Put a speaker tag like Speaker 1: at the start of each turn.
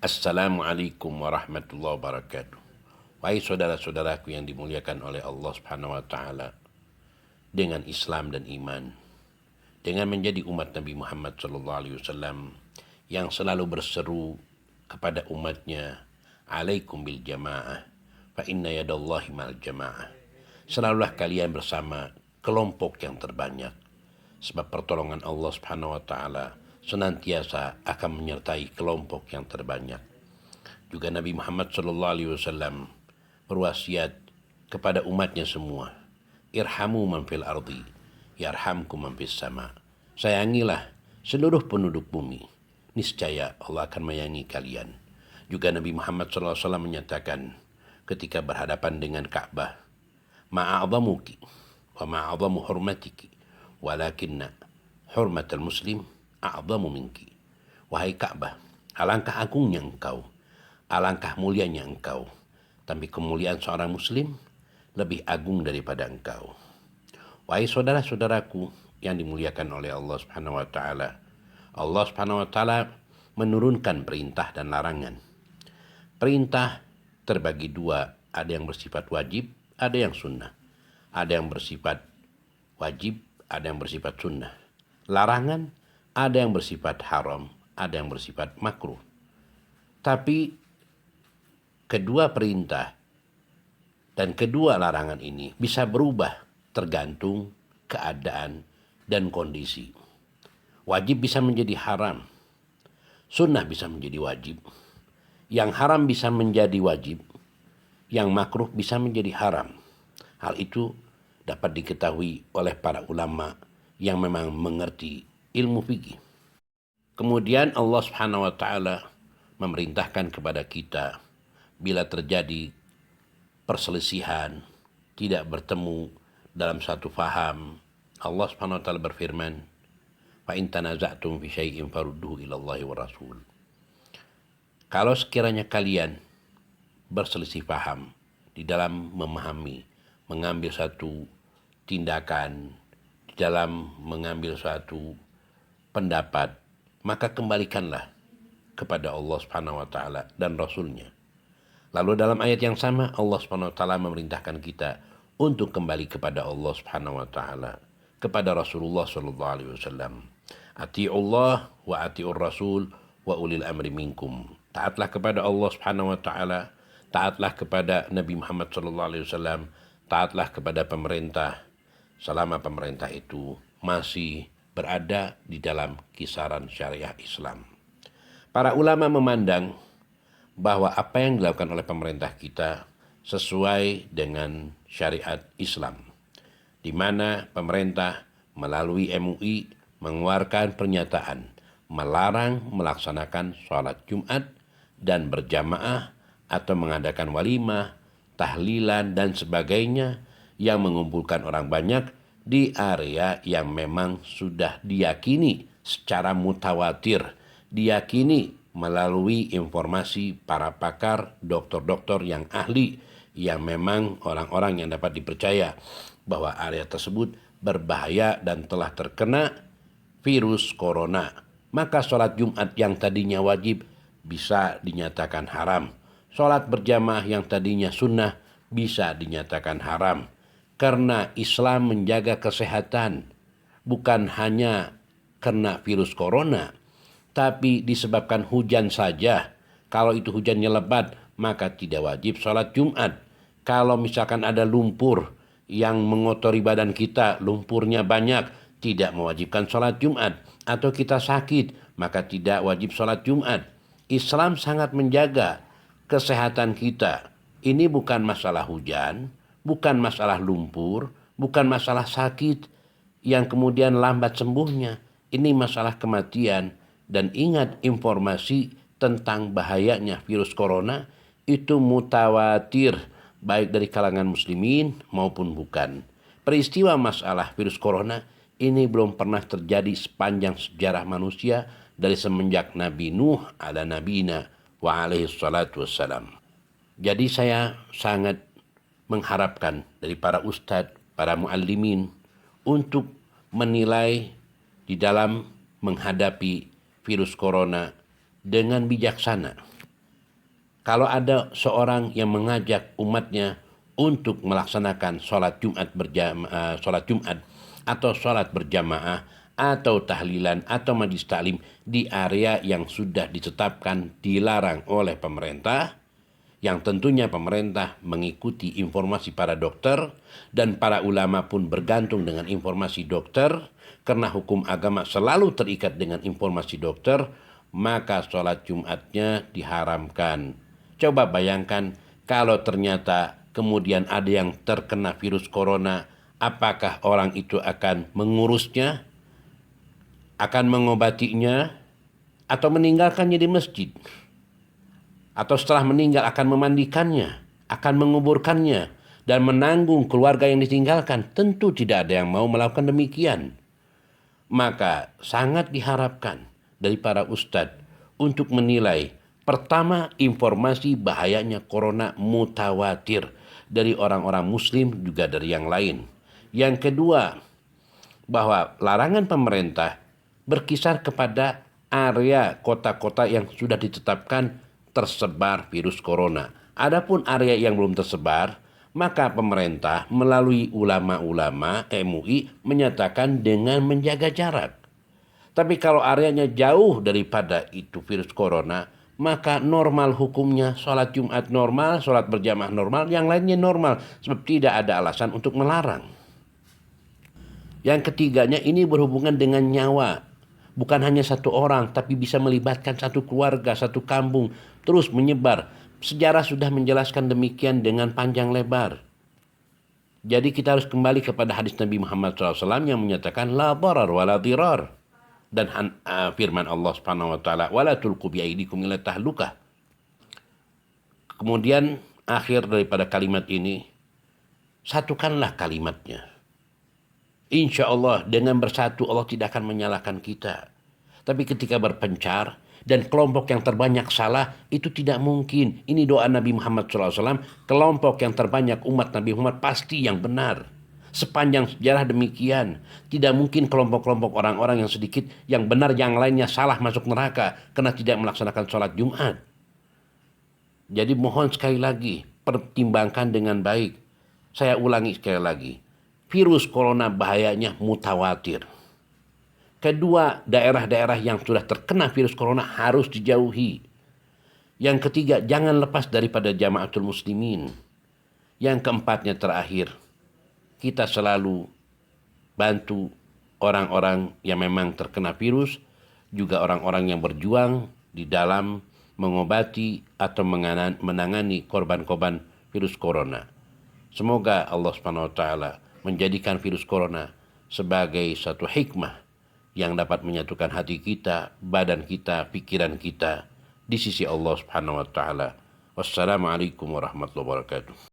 Speaker 1: Assalamualaikum warahmatullahi wabarakatuh. Wahai saudara-saudaraku yang dimuliakan oleh Allah Subhanahu wa taala, dengan Islam dan iman, dengan menjadi umat Nabi Muhammad sallallahu alaihi wasallam yang selalu berseru kepada umatnya, alaikum bil jamaah, fa inna yadallahi ma'al jamaah. Selalulah kalian bersama kelompok yang terbanyak, sebab pertolongan Allah Subhanahu wa taala senantiasa akan menyertai kelompok yang terbanyak. Juga Nabi Muhammad SAW berwasiat kepada umatnya semua, irhamu man fil ardi, yarhamkum man fis sama. Sayangilah seluruh penduduk bumi, niscaya Allah akan menyayangi kalian. Juga Nabi Muhammad SAW menyatakan ketika berhadapan dengan Ka'bah, ma'a'zamuki wa ma'a'zamu hurmatiki, walakinna hurmatal muslim a'zamu minki. Wahai Ka'bah, alangkah agungnya engkau, alangkah mulianya engkau, tapi kemuliaan seorang muslim lebih agung daripada engkau. Wahai saudara-saudaraku yang dimuliakan oleh Allah Subhanahu wa taala, Allah Subhanahu wa taala menurunkan perintah dan larangan. Perintah terbagi dua, ada yang bersifat wajib, ada yang sunnah. Ada yang bersifat wajib, ada yang bersifat sunnah. Larangan ada yang bersifat haram, ada yang bersifat makruh. Tapi kedua perintah dan kedua larangan ini bisa berubah tergantung keadaan dan kondisi. Wajib bisa menjadi haram, sunnah bisa menjadi wajib, yang haram bisa menjadi wajib, yang makruh bisa menjadi haram. Hal itu dapat diketahui oleh para ulama yang memang mengerti ilmu fikih. Kemudian Allah Subhanahu wa taala memerintahkan kepada kita bila terjadi perselisihan, tidak bertemu dalam satu faham, Allah Subhanahu wa taala berfirman, fa in tanaza'tum fi syai'in farudduhu ila Allahi wa Rasul. Kalau sekiranya kalian berselisih faham di dalam memahami, mengambil satu tindakan, di dalam mengambil suatu pendapat, maka kembalikanlah kepada Allah Subhanahu wa taala dan Rasulnya. Lalu dalam ayat yang sama Allah Subhanahu wa taala memerintahkan kita untuk kembali kepada Allah Subhanahu wa taala, kepada Rasulullah sallallahu alaihi wasallam. Ati'ullah wa ati'ur rasul wa ulil amri minkum. Taatlah kepada Allah Subhanahu wa taala, taatlah kepada Nabi Muhammad sallallahu alaihi wasallam, taatlah kepada pemerintah selama pemerintah itu masih berada di dalam kisaran syariah Islam. Para ulama memandang bahwa apa yang dilakukan oleh pemerintah kita sesuai dengan syariat Islam, di mana pemerintah melalui MUI mengeluarkan pernyataan melarang melaksanakan sholat Jumat dan berjamaah atau mengadakan walimah, tahlilan dan sebagainya yang mengumpulkan orang banyak di area yang memang sudah diyakini secara mutawatir, diyakini melalui informasi para pakar, dokter-dokter yang ahli, yang memang orang-orang yang dapat dipercaya bahwa area tersebut berbahaya dan telah terkena virus corona. Maka sholat Jumat yang tadinya wajib bisa dinyatakan haram. Sholat berjamaah yang tadinya sunnah bisa dinyatakan haram. Karena Islam menjaga kesehatan, bukan hanya karena virus corona, tapi disebabkan hujan saja. Kalau itu hujannya lebat, maka tidak wajib sholat Jumat. Kalau misalkan ada lumpur yang mengotori badan kita, lumpurnya banyak, tidak mewajibkan sholat Jumat. Atau kita sakit, maka tidak wajib sholat Jumat. Islam sangat menjaga kesehatan kita. Ini bukan masalah hujan, bukan masalah lumpur, bukan masalah sakit yang kemudian lambat sembuhnya. Ini masalah kematian. Dan ingat, informasi tentang bahayanya virus corona itu mutawatir, baik dari kalangan muslimin maupun bukan. Peristiwa masalah virus corona ini belum pernah terjadi sepanjang sejarah manusia dari semenjak Nabi Nuh ala nabina wa alaihi salatu wassalam. Jadi saya sangat mengharapkan dari para ustadz, para muallimin untuk menilai di dalam menghadapi virus corona dengan bijaksana. Kalau ada seorang yang mengajak umatnya untuk melaksanakan sholat Jumat atau sholat berjamaah atau tahlilan atau majlis taklim di area yang sudah ditetapkan dilarang oleh pemerintah, yang tentunya pemerintah mengikuti informasi para dokter dan para ulama pun bergantung dengan informasi dokter, karena hukum agama selalu terikat dengan informasi dokter, maka sholat Jumatnya diharamkan. Coba bayangkan kalau ternyata kemudian ada yang terkena virus corona, apakah orang itu akan mengurusnya, akan mengobatinya, atau meninggalkannya di masjid? Atau setelah meninggal akan memandikannya, akan menguburkannya, dan menanggung keluarga yang ditinggalkan? Tentu tidak ada yang mau melakukan demikian. Maka sangat diharapkan dari para ustadz untuk menilai, pertama, informasi bahayanya corona mutawatir dari orang-orang muslim juga dari yang lain. Yang kedua, bahwa larangan pemerintah berkisar kepada area kota-kota yang sudah ditetapkan tersebar virus corona. Adapun area yang belum tersebar, maka pemerintah melalui ulama-ulama MUI menyatakan dengan menjaga jarak. Tapi kalau areanya jauh daripada itu virus corona, maka normal hukumnya sholat Jumat normal, sholat berjamaah normal, yang lainnya normal. Sebab tidak ada alasan untuk melarang. Yang ketiganya, ini berhubungan dengan nyawa. Bukan hanya satu orang, tapi bisa melibatkan satu keluarga, satu kampung, terus menyebar. Sejarah sudah menjelaskan demikian dengan panjang lebar. Jadi kita harus kembali kepada hadis Nabi Muhammad SAW yang menyatakan la darar wa la dirar. Dan firman Allah Subhanahu wa taala, wala tulqu bi aydikum ila tahlukah. Kemudian akhir daripada kalimat ini, satukanlah kalimatnya. Insya Allah dengan bersatu Allah tidak akan menyalahkan kita. Tapi ketika berpencar dan kelompok yang terbanyak salah, itu tidak mungkin. Ini doa Nabi Muhammad SAW, kelompok yang terbanyak umat Nabi Muhammad pasti yang benar. Sepanjang sejarah demikian. Tidak mungkin kelompok-kelompok orang-orang yang sedikit yang benar, yang lainnya salah masuk neraka karena tidak melaksanakan sholat Jumat. Jadi mohon sekali lagi, pertimbangkan dengan baik. Saya ulangi sekali lagi. Virus corona bahayanya mutawatir. Kedua, daerah-daerah yang sudah terkena virus corona harus dijauhi. Yang ketiga, jangan lepas daripada jamaatul muslimin. Yang keempatnya terakhir, kita selalu bantu orang-orang yang memang terkena virus, juga orang-orang yang berjuang di dalam mengobati atau menangani korban-korban virus corona. Semoga Allah Subhanahu wa taala menjadikan virus corona sebagai satu hikmah yang dapat menyatukan hati kita, badan kita, pikiran kita di sisi Allah Subhanahu wa taala. Wassalamualaikum warahmatullahi wabarakatuh.